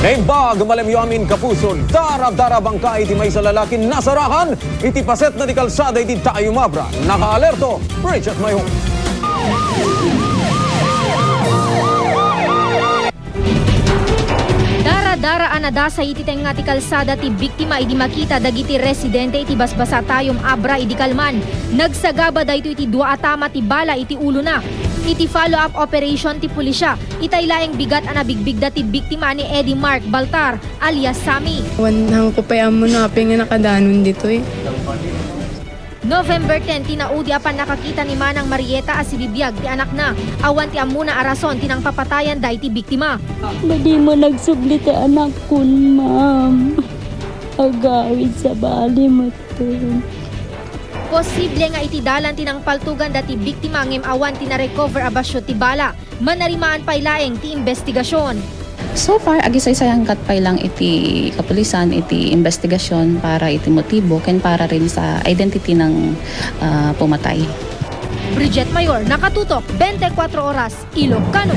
Naimbag malemyamin kapuson, Dara-dara bangkay iti may sa lalaki nasarakan, iti paset na di kalsada iti Tayum Abra. Naka-alerto, Bridget Mayhong. Dara-dara anadasa iti nga ti kalsada ti biktima idi makita dagiti residente iti basbasa Tayum Abra idi kalman. Nagsagaba dayto iti dua atama ti bala iti ulo na. Iti follow-up operation ti pulisya, itay laeng bigat ana bigbigda ti biktima ni Eddie Mark Baltar alias Sammy. Wanang ko pa mo na nga nakadanon dito eh. November 10, tinaudi apan nakakita ni Manang Marieta as bibiyag ti anak na. Awan ti amuna arason tinang papatayan day ti biktima. Badi mo nagsubli ti anak kun, ma'am. Agawid sa bali mo to. Posible nga iti dalan tinang paltugan dati biktima ngem awan tina-recover abasyo ti bala. Manarimaan pay laeng ti investigasyon. So far, agisay-sayang katpay lang iti kapulisan, iti investigasyon para iti motibo, ken para rin sa identity ng pumatay. Bridget Mayor, nakatutok, 24 oras, Ilocano.